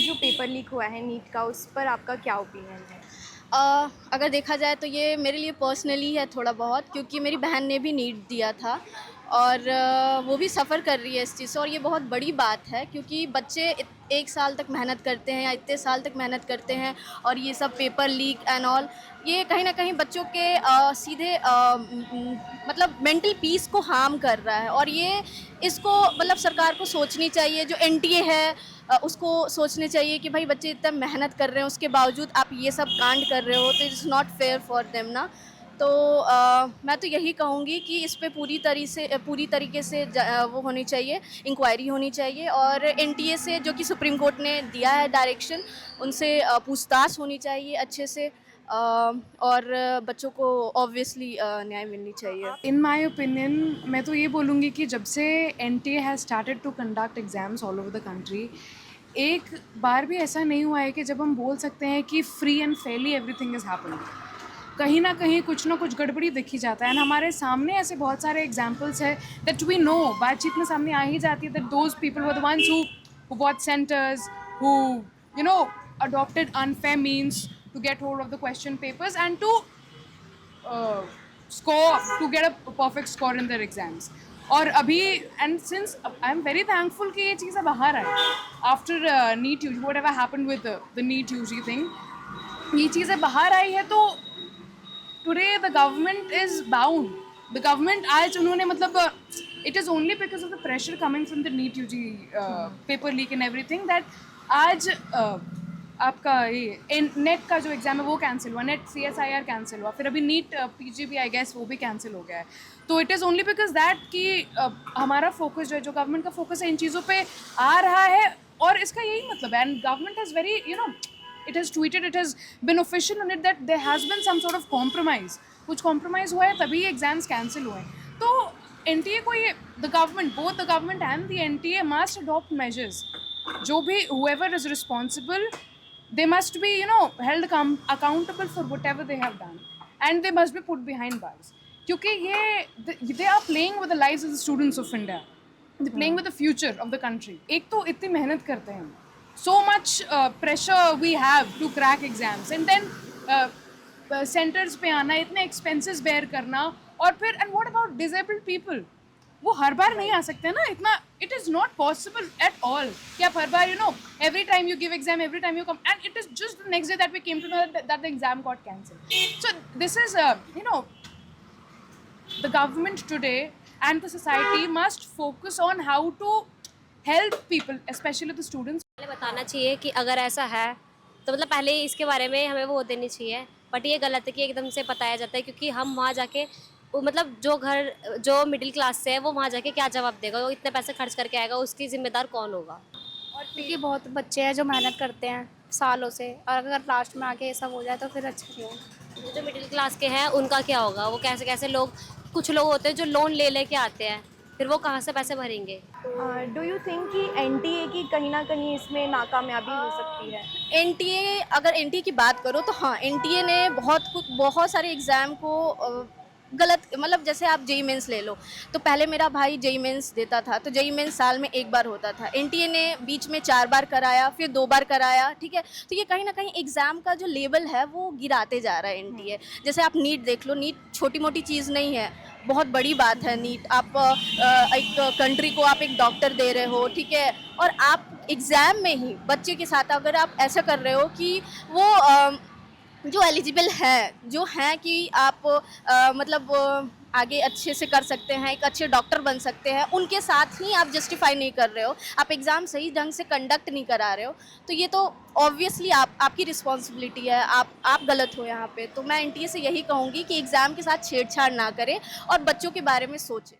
जो paper leak हुआ है नीट का, उस पर आपका क्या ओपिनियन है? अगर देखा जाए तो ये मेरे लिए पर्सनली है थोड़ा बहुत, क्योंकि मेरी बहन ने भी नीट दिया था और वो भी सफ़र कर रही है इस चीज़ से, और ये बहुत बड़ी बात है क्योंकि बच्चे एक साल तक मेहनत करते हैं या इतने साल तक मेहनत करते हैं, और ये सब पेपर लीक एंड ऑल, ये कहीं ना कहीं बच्चों के सीधे मतलब मेंटल पीस को हार्म कर रहा है। और ये इसको मतलब सरकार को सोचनी चाहिए, जो एनटीए है उसको सोचने चाहिए कि भाई बच्चे इतना मेहनत कर रहे हैं, उसके बावजूद आप ये सब कांड कर रहे हो, तो it's not fair for them ना। तो मैं तो यही कहूँगी कि इस पे पूरी तरीके से वो होनी चाहिए, इंक्वायरी होनी चाहिए, और एनटीए से, जो कि सुप्रीम कोर्ट ने दिया है डायरेक्शन, उनसे पूछताछ होनी चाहिए अच्छे से, और बच्चों को ऑब्वियसली न्याय मिलनी चाहिए। इन माई ओपिनियन मैं तो ये बोलूँगी कि जब से NTA has started to conduct exams all over the country, एक बार भी ऐसा नहीं हुआ है कि जब हम बोल सकते हैं कि free and Fairlie everything is happening. कहीं ना कहीं कुछ ना कुछ गड़बड़ी दिखी जाता है, एंड हमारे सामने ऐसे बहुत सारे एग्जाम्पल्स है दैट वी नो, बातचीत में सामने आ ही जाती है that those people were the ones who bought centers, who you know adopted unfair means to get hold of the question papers and to score, to get a perfect score in their exams. और अभी and since I am very thankful कि ये चीज़ें बाहर आई after NEET UG, whatever happen with the NEET UG thing, ये चीज़ें बाहर आई है। तो today the government is bound, the government आज उन्होंने मतलब it is only because of the pressure coming from the NEET UG paper leak and everything that आज आपका ये नेट का जो एग्ज़ाम है वो कैंसिल हुआ, नेट CSIR कैंसिल हुआ, फिर अभी नीट PGP आई गेस वो भी कैंसिल हो गया है। तो it is only because that कि हमारा फोकस जो है, जो गवर्नमेंट का फोकस है इन चीज़ों पे आ रहा है, और इसका यही मतलब है। And government is very it has tweeted, it has been official on it that there has been some sort of compromise, कुछ compromise हुआ है तभी एग्जाम्स कैंसिल हुए हैं। तो NTA को ये the government, both the government and the NTA must adopt measures, जो भी whoever is responsible, they must be held accountable for whatever they have done, and they must be put behind bars, क्योंकि ये they are playing with the lives of the students of India, they're playing with the future of the country। एक तो इतनी मेहनत करते हैं, so much pressure we have to crack exams, and then centers पे आना, इतने expenses bear करना, और फिर and what about disabled people, वो हर बार नहीं आ सकते ना इतना, it is not possible at all कि आप हर बार every time you give exam, every time you come, and it is just the next day that we came to know that the exam got cancelled. So this is the government today and the society must focus on how to help people, especially the students। पहले बताना चाहिए कि अगर ऐसा है तो मतलब पहले इसके बारे में हमें वो देनी चाहिए, बट ये गलत है कि एकदम से बताया जाता है, क्योंकि हम वहाँ जाके मतलब जो मिडिल क्लास से है वो वहाँ जाके क्या जवाब देगा, वो इतने पैसे खर्च करके आएगा, उसकी जिम्मेदार कौन होगा। और क्योंकि बहुत बच्चे हैं जो मेहनत करते हैं सालों से, और अगर लास्ट में आके ये सब हो जाए तो फिर अच्छा नहीं है। जो मिडिल क्लास के हैं उनका क्या होगा, वो कैसे कैसे लोग, कुछ लोग होते हैं जो लोन ले लेके आते हैं, फिर वो कहाँ से पैसे भरेंगे। डू यू थिंक कि एनटीए की कहीं ना कहीं इसमें नाकामयाबी हो सकती है? एनटीए, अगर एनटीए की बात करो तो हाँ, एनटीए ने बहुत सारे एग्ज़ाम को गलत, मतलब जैसे आप जेई मेंस ले लो, तो पहले मेरा भाई जेई मेंस देता था, तो जेई मेंस साल में एक बार होता था, एनटीए ने बीच में 4 बार कराया, फिर 2 बार कराया, ठीक है। तो ये कहीं ना कहीं एग्ज़ाम का जो लेवल है वो गिराते जा रहा है एनटीए। जैसे आप नीट देख लो, नीट छोटी मोटी चीज़ नहीं है, बहुत बड़ी बात है नीट। आप एक कंट्री को आप एक डॉक्टर दे रहे हो, ठीक है, और आप एग्ज़ाम में ही बच्चे के साथ अगर आप ऐसा कर रहे हो कि वो जो एलिजिबल है, जो हैं कि आप मतलब आगे अच्छे से कर सकते हैं, एक अच्छे डॉक्टर बन सकते हैं, उनके साथ ही आप जस्टिफाई नहीं कर रहे हो, आप एग्ज़ाम सही ढंग से कंडक्ट नहीं करा रहे हो, तो ये तो ऑब्वियसली आपकी रिस्पॉन्सिबिलिटी है, आप गलत हो यहाँ पे। तो मैं एनटीए से यही कहूँगी कि एग्ज़ाम के साथ छेड़छाड़ ना करें और बच्चों के बारे में सोचें।